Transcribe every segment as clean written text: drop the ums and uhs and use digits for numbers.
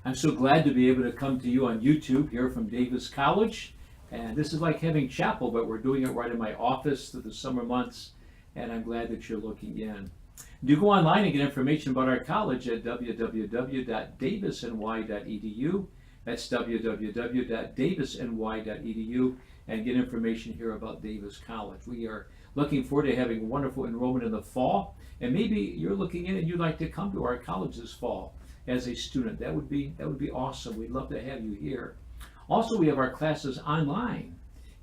I'm so glad to be able to come to you on YouTube here from Davis College. And this is like having chapel, but we're doing it right in my office through the summer months. And I'm glad that you're looking in. Do go online and get information about our college at www.davisny.edu. That's www.davisny.edu, and get information here about Davis College. We are looking forward to having wonderful enrollment in the fall. And maybe you're looking in and you'd like to come to our college this fall as a student. That would be awesome. We'd love to have you here. Also, we have our classes online,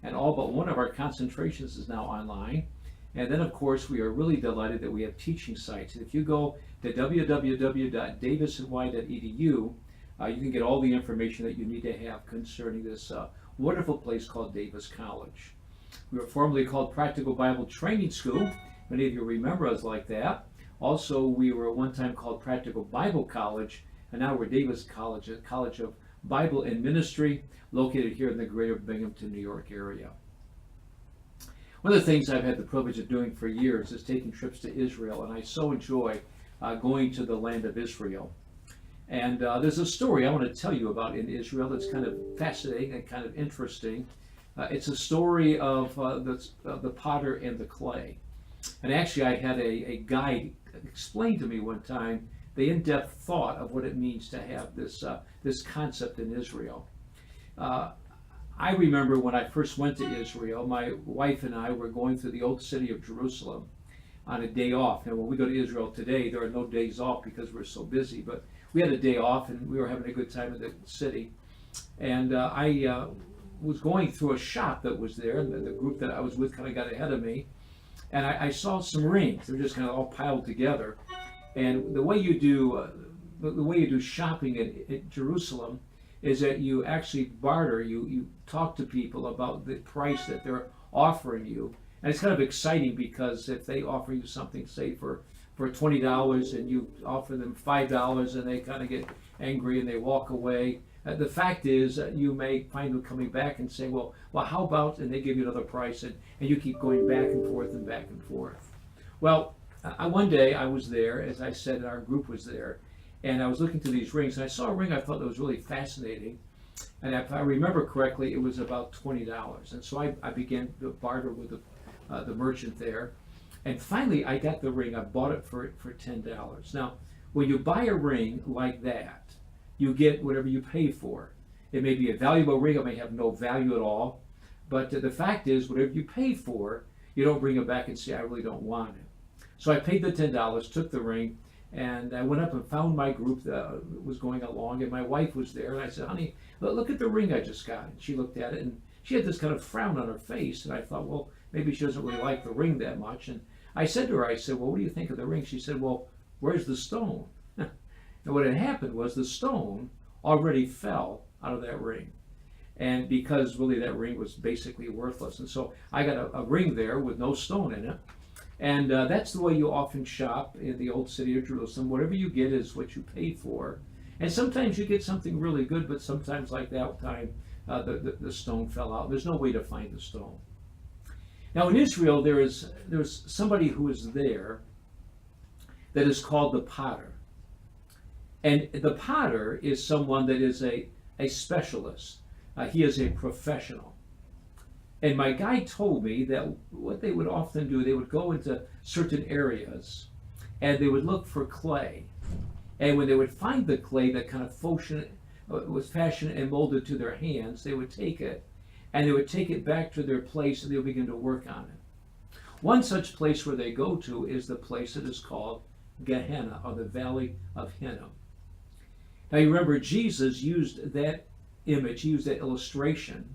and all but one of our concentrations is now online. And then, of course, we are really delighted that we have teaching sites. And if you go to www.davisny.edu, you can get all the information that you need to have concerning this wonderful place called Davis College. We were formerly called Practical Bible Training School. Many of you remember us like that. Also, we were at one time called Practical Bible College, and now we're Davis College, a college of Bible and Ministry, located here in the greater Binghamton, New York area. One of the things I've had the privilege of doing for years is taking trips to Israel, and I so enjoy going to the land of Israel. And there's a story I want to tell you about in Israel that's kind of fascinating and kind of interesting. It's a story of the potter and the clay. And actually, I had a guide explain to me one time the in-depth thought of what it means to have this concept in Israel. I remember when I first went to Israel, my wife and I were going through the old city of Jerusalem on a day off. Now, when we go to Israel today, there are no days off because we're so busy, but we had a day off and we were having a good time in the city. And I was going through a shop that was there, and the group that I was with kind of got ahead of me. And I saw some rings. They were just kind of all piled together. And the way you do shopping in Jerusalem is that you actually barter. You talk to people about the price that they're offering you. And it's kind of exciting because if they offer you something, say for $20, and you offer them $5, and they kind of get angry and they walk away. The fact is that you may find them coming back and saying, well, how about, and they give you another price, and you keep going back and forth and back and forth. Well, one day I was there, as I said, and our group was there, and I was looking through these rings, and I saw a ring I thought that was really fascinating, and if I remember correctly, it was about $20. And so I began to barter with the merchant there, and finally I got the ring. I bought it for $10. Now, when you buy a ring like that, you get whatever you pay for. It may be a valuable ring, it may have no value at all, but the fact is, whatever you pay for, you don't bring it back and say, I really don't want it. So I paid the $10, took the ring, and I went up and found my group that was going along, and my wife was there, and I said, honey, look at the ring I just got. And she looked at it, and she had this kind of frown on her face, and I thought, well, maybe she doesn't really like the ring that much. And I said to her, well, what do you think of the ring? She said, well, where's the stone? And what had happened was the stone already fell out of that ring. And because really that ring was basically worthless. And so I got a ring there with no stone in it. And that's the way you often shop in the old city of Jerusalem. Whatever you get is what you paid for. And sometimes you get something really good, but sometimes like that time, the stone fell out. There's no way to find the stone. Now in Israel, there's somebody who is there that is called the potter. And the potter is someone that is a specialist. He is a professional. And my guide told me that what they would often do, they would go into certain areas and they would look for clay. And when they would find the clay that kind of was fashioned and molded to their hands, they would take it and they would take it back to their place and they would begin to work on it. One such place where they go to is the place that is called Gehenna, or the Valley of Hinnom. Now you remember Jesus used that image, he used that illustration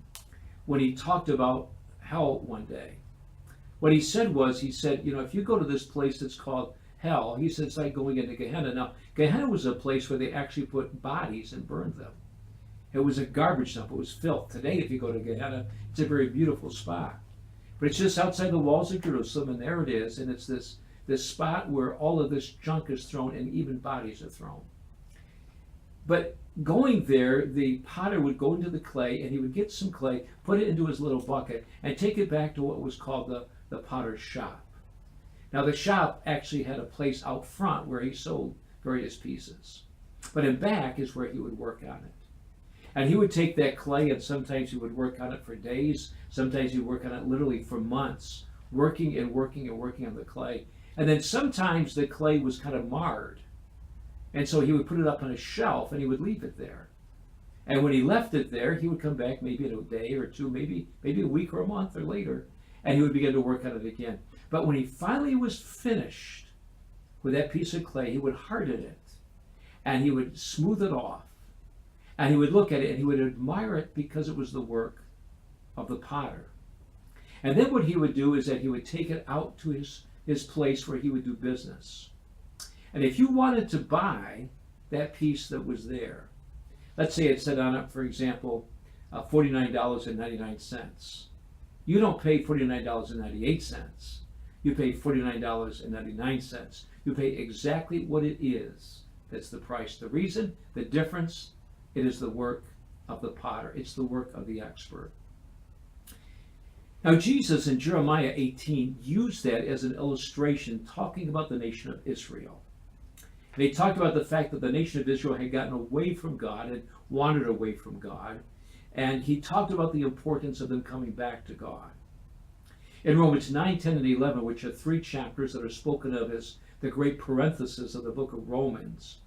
when he talked about hell one day. What he said, if you go to this place that's called hell, he said it's like going into Gehenna. Now, Gehenna was a place where they actually put bodies and burned them. It was a garbage dump, it was filth. Today, if you go to Gehenna, it's a very beautiful spot. But it's just outside the walls of Jerusalem, and there it is, and it's this spot where all of this junk is thrown and even bodies are thrown. But going there, the potter would go into the clay and he would get some clay, put it into his little bucket, and take it back to what was called the potter's shop. Now the shop actually had a place out front where he sold various pieces. But in back is where he would work on it. And he would take that clay, and sometimes he would work on it for days. Sometimes he would work on it literally for months, working and working and working on the clay. And then sometimes the clay was kind of marred. And so he would put it up on a shelf and he would leave it there. And when he left it there, he would come back maybe in a day or two, maybe a week or a month or later, and he would begin to work on it again. But when he finally was finished with that piece of clay, he would harden it and he would smooth it off. And he would look at it and he would admire it because it was the work of the potter. And then what he would do is that he would take it out to his place where he would do business. And if you wanted to buy that piece that was there, let's say it said on it, for example, $49.99. You don't pay $49.98. You pay $49.99. You pay exactly what it is. That's the price. The reason, the difference, it is the work of the potter. It's the work of the expert. Now Jesus in Jeremiah 18 used that as an illustration talking about the nation of Israel. And he talked about the fact that the nation of Israel had gotten away from God and wandered away from God. And he talked about the importance of them coming back to God. In Romans 9, 10, and 11, which are 3 chapters that are spoken of as the great parenthesis of the book of Romans,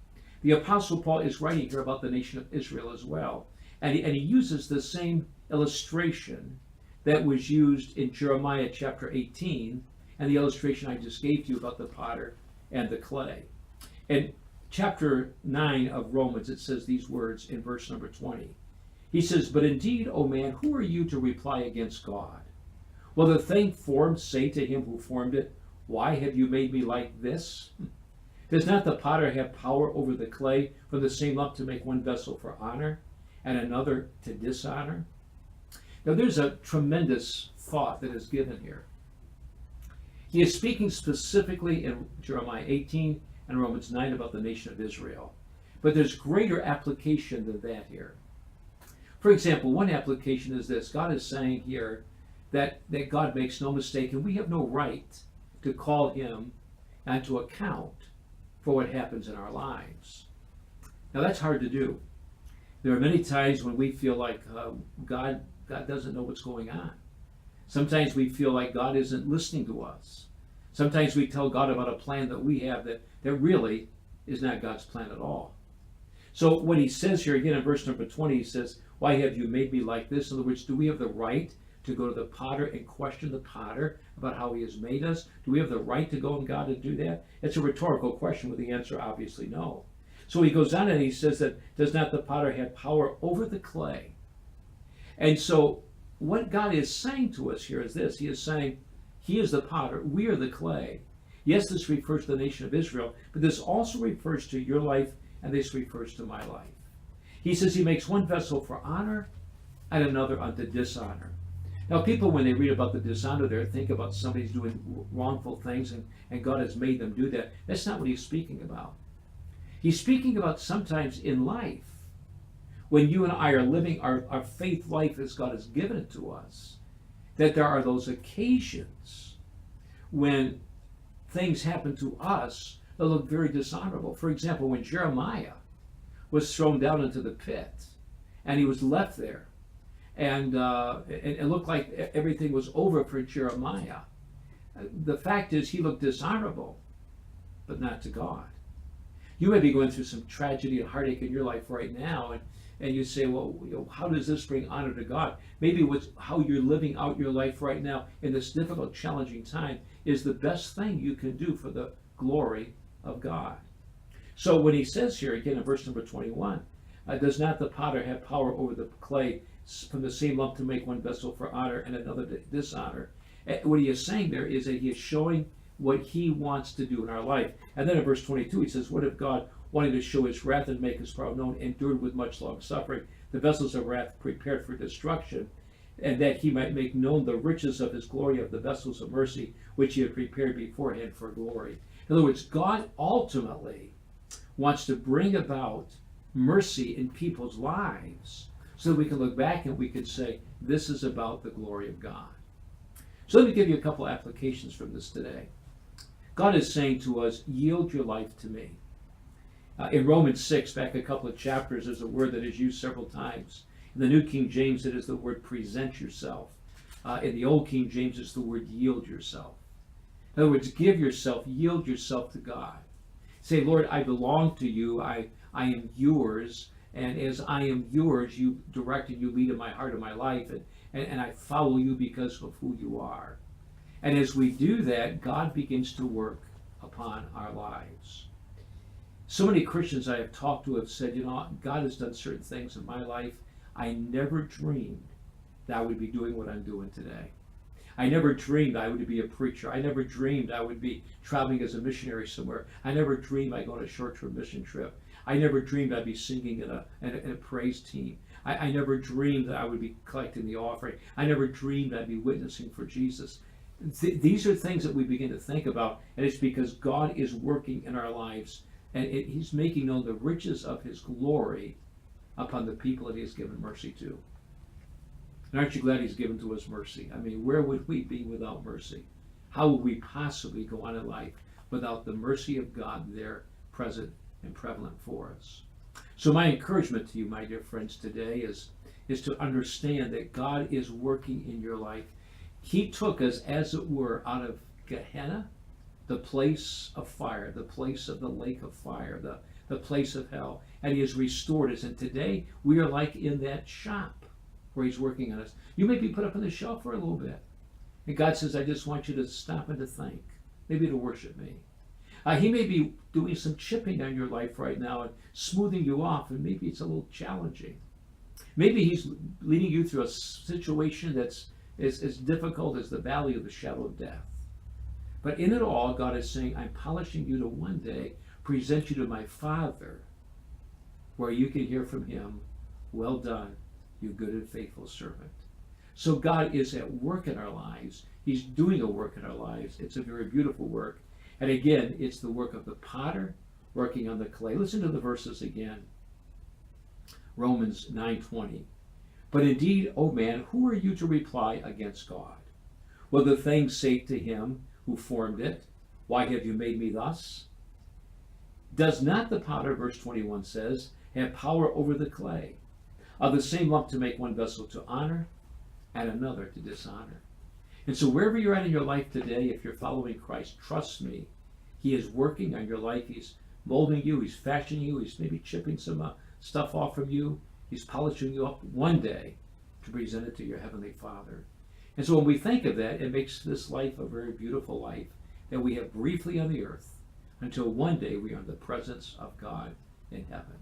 the Apostle Paul is writing here about the nation of Israel as well. And he uses the same illustration that was used in Jeremiah chapter 18 and the illustration I just gave to you about the potter and the clay. In chapter 9 of Romans, it says these words in verse number 20. He says, "But indeed, O man, who are you to reply against God? Will the thing formed say to him who formed it, why have you made me like this? Does not the potter have power over the clay from the same lump to make one vessel for honor and another to dishonor?" Now there's a tremendous thought that is given here. He is speaking specifically in Jeremiah 18 and Romans 9 about the nation of Israel. But there's greater application than that here. For example, one application is this. God is saying here that God makes no mistake, and we have no right to call him and to account for what happens in our lives. Now that's hard to do. There are many times when we feel like God doesn't know what's going on. Sometimes we feel like God isn't listening to us. Sometimes we tell God about a plan that we have that really is not God's plan at all. So what he says here again in verse number 20, he says, "Why have you made me like this?" In other words, do we have the right to go to the potter and question the potter about how he has made us? Do we have the right to go to God and do that? It's a rhetorical question with the answer obviously no. So he goes on and he says that, "Does not the potter have power over the clay?" And so what God is saying to us here is this. He is saying, he is the potter, we are the clay. Yes, this refers to the nation of Israel, but this also refers to your life, and this refers to my life. He says he makes one vessel for honor and another unto dishonor. Now people, when they read about the dishonor there, think about somebody's doing wrongful things and God has made them do that. That's not what he's speaking about. He's speaking about sometimes in life, when you and I are living our faith life as God has given it to us, that there are those occasions when things happen to us that look very dishonorable. For example, when Jeremiah was thrown down into the pit and he was left there, and it looked like everything was over for Jeremiah. The fact is he looked dishonorable, but not to God. You may be going through some tragedy and heartache in your life right now, and you say, well, how does this bring honor to God? Maybe how you're living out your life right now in this difficult, challenging time is the best thing you can do for the glory of God. So when he says here, again in verse number 21, does not the potter have power over the clay from the same lump to make one vessel for honor and another to dishonor? What he is saying there is that he is showing what he wants to do in our life. And then in verse 22, he says, what if God, wanting to show his wrath and make his power known, endured with much long suffering the vessels of wrath prepared for destruction, and that he might make known the riches of his glory of the vessels of mercy, which he had prepared beforehand for glory. In other words, God ultimately wants to bring about mercy in people's lives so that we can look back and we can say, this is about the glory of God. So let me give you a couple applications from this today. God is saying to us, yield your life to me. In Romans 6, back a couple of chapters, there's a word that is used several times. In the New King James, it is the word present yourself. In the Old King James, it's the word yield yourself. In other words, give yourself, yield yourself to God. Say, Lord, I belong to you. I am yours. And as I am yours, you direct and you lead in my heart and my life. And I follow you because of who you are. And as we do that, God begins to work upon our lives. So many Christians I have talked to have said, God has done certain things in my life. I never dreamed that I would be doing what I'm doing today. I never dreamed I would be a preacher. I never dreamed I would be traveling as a missionary somewhere. I never dreamed I'd go on a short-term mission trip. I never dreamed I'd be singing in a praise team. I never dreamed that I would be collecting the offering. I never dreamed I'd be witnessing for Jesus. These are things that we begin to think about, and it's because God is working in our lives, and He's making known the riches of His glory upon the people that He has given mercy to. And aren't you glad He's given to us mercy? I mean, where would we be without mercy? How would we possibly go on in life without the mercy of God there, present and prevalent for us? So my encouragement to you, my dear friends, today is to understand that God is working in your life. He took us, as it were, out of Gehenna, the place of fire, the place of the lake of fire, the place of hell, and He has restored us. And today we are like in that shop where He's working on us. You may be put up on the shelf for a little bit. And God says, I just want you to stop and to think, maybe to worship me. He may be doing some chipping on your life right now and smoothing you off, and maybe it's a little challenging. Maybe He's leading you through a situation that's as difficult as the valley of the shadow of death. But in it all, God is saying, I'm polishing you to one day present you to my Father, where you can hear from Him, well done, you good and faithful servant. So God is at work in our lives. He's doing a work in our lives. It's a very beautiful work. And again, it's the work of the potter working on the clay. Listen to the verses again. Romans 9:20. But indeed, O man, who are you to reply against God? Will the thing say to Him who formed it, why have you made me thus? Does not the potter, verse 21 says, have power over the clay, of the same lump to make one vessel to honor and another to dishonor? And so wherever you're at in your life today, if you're following Christ, trust me, He is working on your life. He's molding you. He's fashioning you. He's maybe chipping some stuff off from you. He's polishing you up one day to present it to your Heavenly Father. And so when we think of that, it makes this life a very beautiful life that we have briefly on the earth until one day we are in the presence of God in heaven.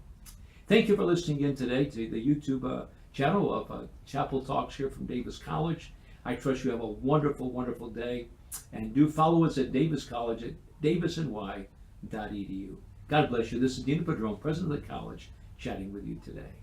Thank you for listening in today to the YouTube channel of Chapel Talks here from Davis College. I trust you have a wonderful, wonderful day. And do follow us at Davis College at davisny.edu. God bless you. This is Dean Pedrone, president of the college, chatting with you today.